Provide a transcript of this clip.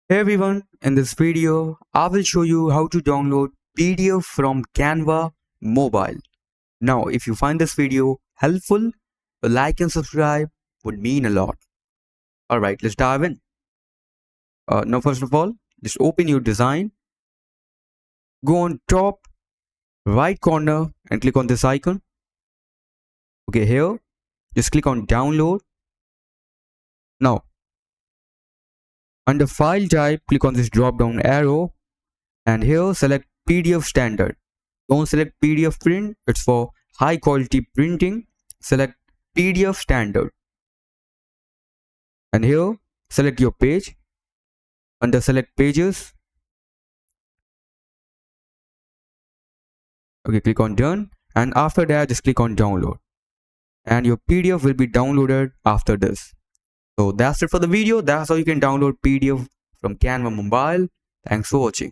Hey everyone, in this video, I will show you how to download PDF from Canva mobile. Now, if you find this video helpful, a like and subscribe would mean a lot. Alright, let's dive in. Now, first of all, just open your design, go on top right corner and click on this icon. Okay, here, just click on download. Now, under file type, click on this drop down arrow and here select PDF standard. Don't select PDF print, it's for high quality printing. Select PDF standard and here select your page. Under select pages, okay, click on done, and after that just click on download and your PDF will be downloaded after this. So that's it for the video. That's how you can download PDF from Canva mobile. Thanks for watching.